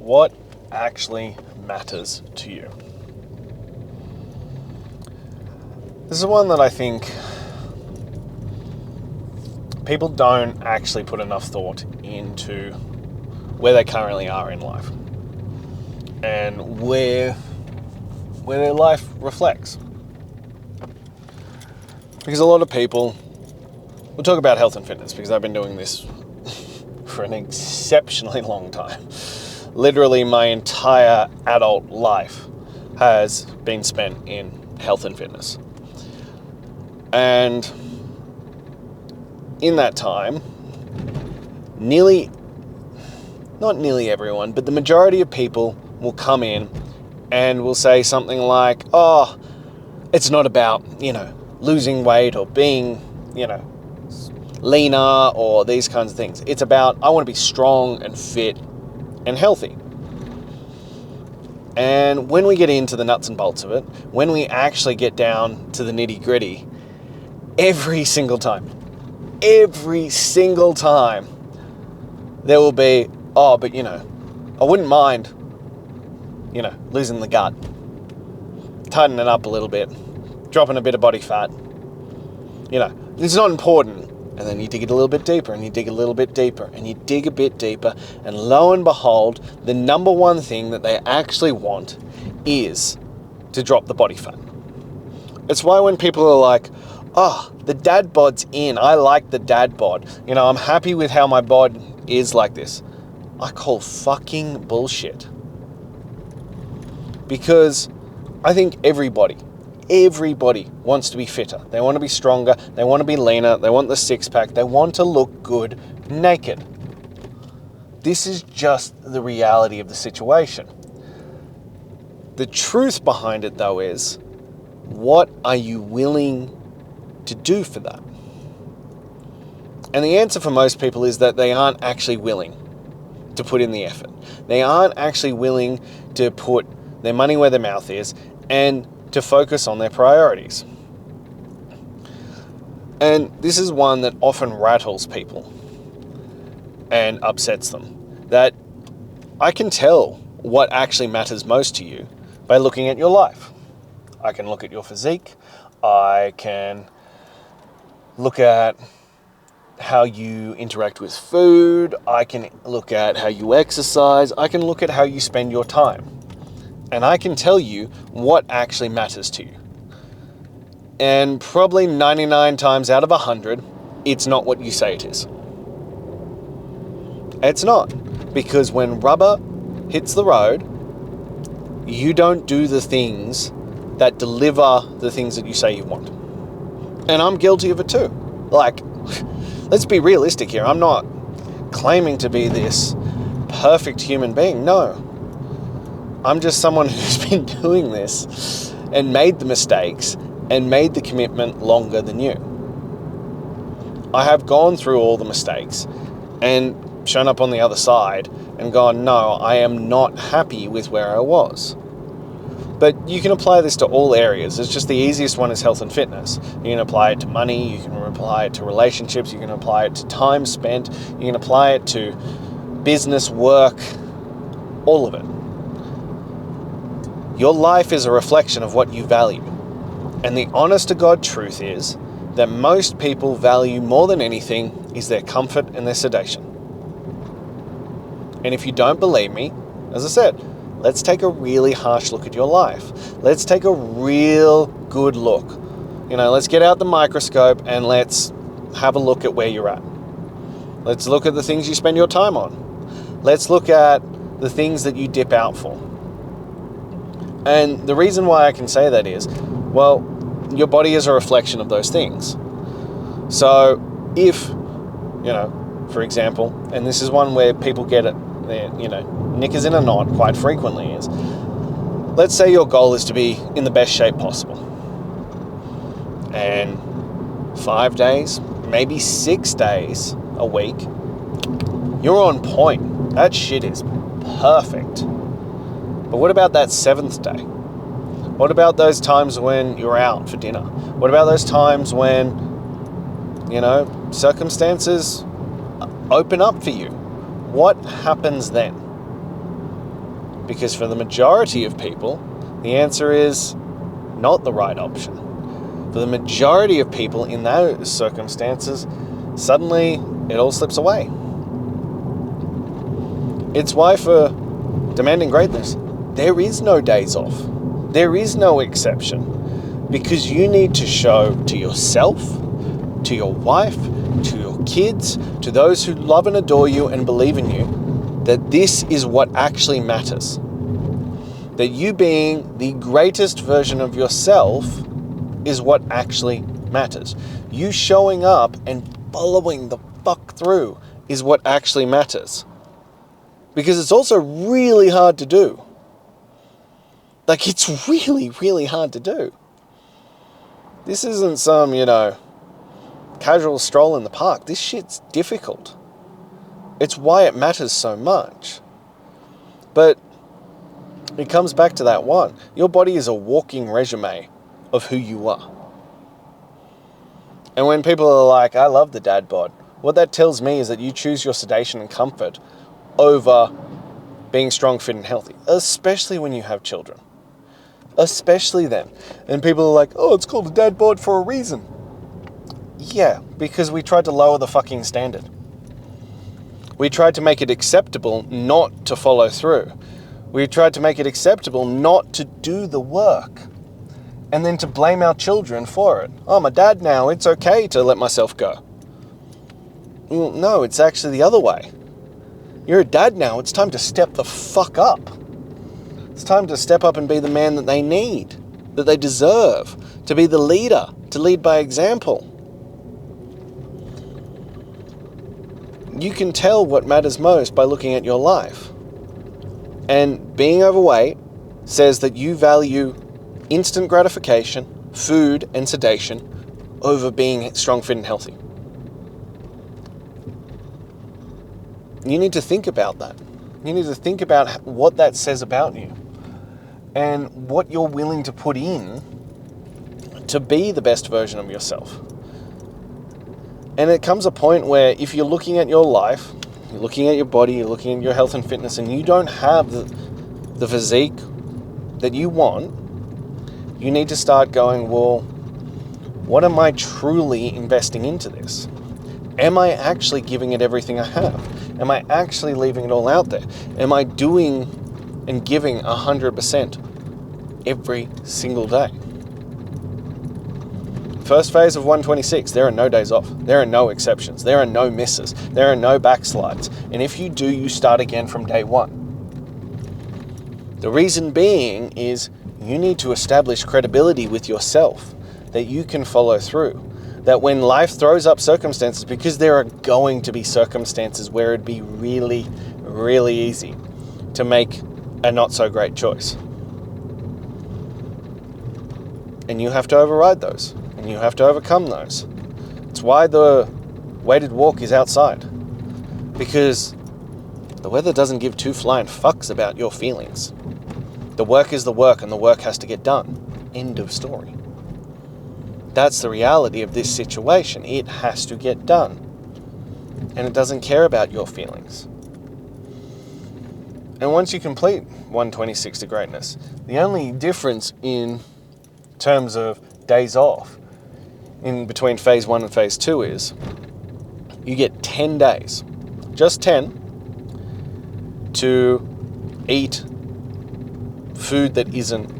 what actually matters to you. This is one that I think people don't actually put enough thought into where they currently are in life and where their life reflects. Because a lot of people, we'll talk about health and fitness because I've been doing this for an exceptionally long time. Literally my entire adult life has been spent in health and fitness. And in that time, not nearly everyone, but the majority of people will come in and will say something like, oh, it's not about, losing weight or being, leaner or these kinds of things. It's about, I want to be strong and fit and healthy. And when we get into the nuts and bolts of it, when we actually get down to the nitty gritty, every single time, there will be, oh, but I wouldn't mind, losing the gut, tightening it up a little bit, dropping a bit of body fat. It's not important. And then you dig it a little bit deeper, and you dig a little bit deeper, and you dig a bit deeper, and lo and behold, the number one thing that they actually want is to drop the body fat. It's why when people are like, oh, the dad bod's in, I like the dad bod, I'm happy with how my bod is like this, I call fucking bullshit. Because I think everybody wants to be fitter. They want to be stronger. They want to be leaner. They want the six-pack. They want to look good naked. This is just the reality of the situation. The truth behind it, though, is what are you willing to do for that? And the answer for most people is that they aren't actually willing to put in the effort. They aren't actually willing to put their money where their mouth is and to focus on their priorities. And this is one that often rattles people and upsets them. That I can tell what actually matters most to you by looking at your life. I can look at your physique. I can look at how you interact with food. I can look at how you exercise. I can look at how you spend your time. And I can tell you what actually matters to you. And probably 99 times out of 100, it's not what you say it is. It's not. Because when rubber hits the road, you don't do the things that deliver the things that you say you want. And I'm guilty of it too. Like, let's be realistic here. I'm not claiming to be this perfect human being. No. I'm just someone who's been doing this and made the mistakes and made the commitment longer than you. I have gone through all the mistakes and shown up on the other side and gone, no, I am not happy with where I was. But you can apply this to all areas. It's just the easiest one is health and fitness. You can apply it to money, you can apply it to relationships, you can apply it to time spent, you can apply it to business, work, all of it. Your life is a reflection of what you value. And the honest to God truth is that most people value more than anything is their comfort and their sedation. And if you don't believe me, as I said, let's take a really harsh look at your life. Let's take a real good look. Let's get out the microscope and let's have a look at where you're at. Let's look at the things you spend your time on. Let's look at the things that you dip out for. And the reason why I can say that is, well, your body is a reflection of those things. So if, for example, and this is one where people get it, knickers in a knot quite frequently is, let's say your goal is to be in the best shape possible. And 5 days, maybe 6 days a week, you're on point. That shit is perfect. But what about that 7th day? What about those times when you're out for dinner? What about those times when, circumstances open up for you? What happens then? Because for the majority of people, the answer is not the right option. For the majority of people in those circumstances, suddenly it all slips away. It's why for demanding greatness, there is no days off. There is no exception. Because you need to show to yourself, to your wife, to your kids, to those who love and adore you and believe in you, that this is what actually matters. That you being the greatest version of yourself is what actually matters. You showing up and following the fuck through is what actually matters. Because it's also really hard to do. Like, it's really, really hard to do. This isn't some, casual stroll in the park. This shit's difficult. It's why it matters so much. But it comes back to that one. Your body is a walking resume of who you are. And when people are like, I love the dad bod, what that tells me is that you choose your sedation and comfort over being strong, fit, and healthy, especially when you have children. Especially then. And people are like, oh, it's called a dad bod for a reason. Yeah, because we tried to lower the fucking standard. We tried to make it acceptable not to follow through. We tried to make it acceptable not to do the work. And then to blame our children for it. Oh, I'm a dad now, it's okay to let myself go. Well, no, it's actually the other way. You're a dad now, it's time to step the fuck up. It's time to step up and be the man that they need, that they deserve, to be the leader, to lead by example. You can tell what matters most by looking at your life. And being overweight says that you value instant gratification, food, and sedation over being strong, fit, and healthy. You need to think about that. You need to think about what that says about you and what you're willing to put in to be the best version of yourself. And it comes a point where if you're looking at your life, you're looking at your body, you're looking at your health and fitness, and you don't have the physique that you want, you need to start going, well, what am I truly investing into this? Am I actually giving it everything I have? Am I actually leaving it all out there? Am I doing and giving 100% every single day? First phase of 126, there are no days off. There are no exceptions. There are no misses. There are no backslides. And if you do, you start again from day one. The reason being is you need to establish credibility with yourself that you can follow through. That when life throws up circumstances, because there are going to be circumstances where it'd be really, really easy to make a not so great choice. And you have to override those. And you have to overcome those. It's why the weighted walk is outside. Because the weather doesn't give two flying fucks about your feelings. The work is the work and the work has to get done. End of story. That's the reality of this situation. It has to get done. And it doesn't care about your feelings. And once you complete 126 to greatness, the only difference in terms of days off in between phase 1 and phase 2 is you get 10 days, just 10, to eat food that isn't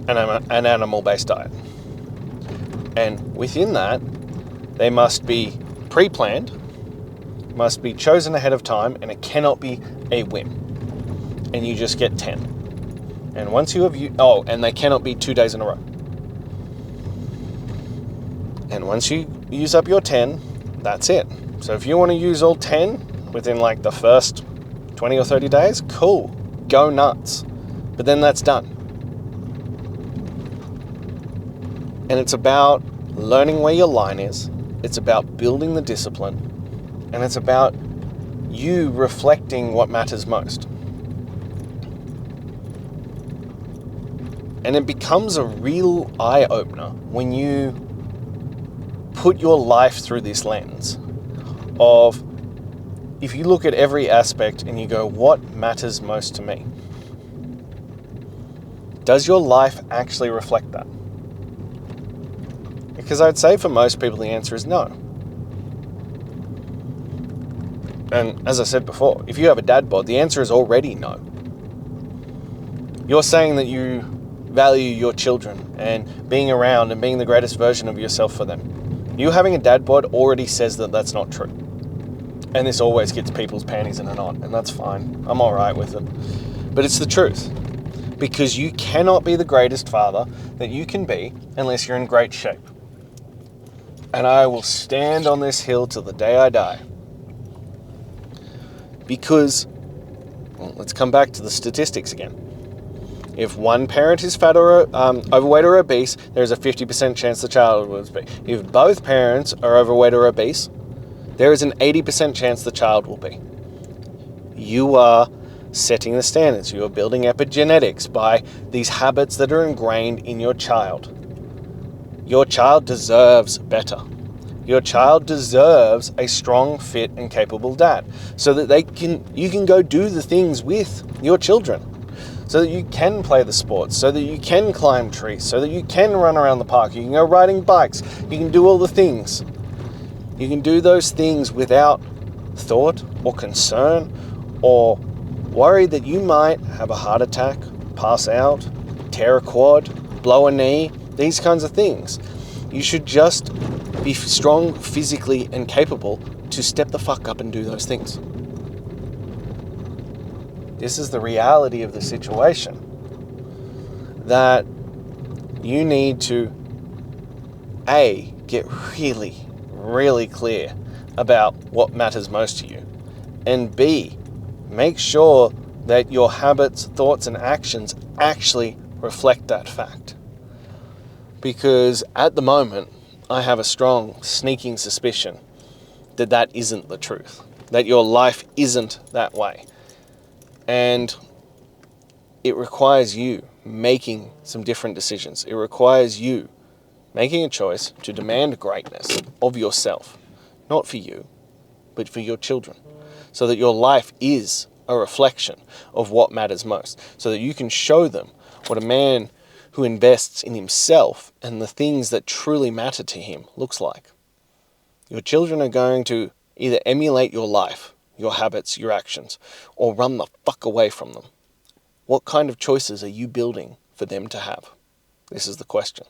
an animal-based diet. And within that, they must be pre-planned, must be chosen ahead of time, and it cannot be a whim. And you just get 10. And once you have and they cannot be 2 days in a row. And once you use up your 10, that's it. So if you want to use all 10 within like the first 20 or 30 days, cool, go nuts. But then that's done. And it's about learning where your line is. It's about building the discipline. And it's about you reflecting what matters most. And it becomes a real eye-opener when you put your life through this lens of, if you look at every aspect and you go, what matters most to me? Does your life actually reflect that? Because I'd say for most people the answer is no. And as I said before, if you have a dad bod, the answer is already no. You're saying that you value your children and being around and being the greatest version of yourself for them. You having a dad bod already says that that's not true. And this always gets people's panties in a knot, and that's fine. I'm all right with it. But it's the truth. Because you cannot be the greatest father that you can be unless you're in great shape. And I will stand on this hill till the day I die. Because, well, let's come back to the statistics again. If one parent is fat or overweight or obese, there's a 50% chance the child will be. If both parents are overweight or obese, there is an 80% chance the child will be. You are setting the standards. You are building epigenetics by these habits that are ingrained in your child. Your child deserves better. Your child deserves a strong, fit, and capable dad so that you can go do the things with your children, so that you can play the sports, so that you can climb trees, so that you can run around the park, you can go riding bikes, you can do all the things. You can do those things without thought or concern or worry that you might have a heart attack, pass out, tear a quad, blow a knee, these kinds of things. You should just be strong physically and capable to step the fuck up and do those things. This is the reality of the situation. That you need to, A, get really, really clear about what matters most to you. And B, make sure that your habits, thoughts, and actions actually reflect that fact. Because at the moment, I have a strong, sneaking suspicion that that isn't the truth. That your life isn't that way. And it requires you making some different decisions. It requires you making a choice to demand greatness of yourself. Not for you, but for your children. So that your life is a reflection of what matters most. So that you can show them what a man who invests in himself and the things that truly matter to him looks like. Your children are going to either emulate your life, your habits, your actions, or run the fuck away from them. What kind of choices are you building for them to have? This is the question.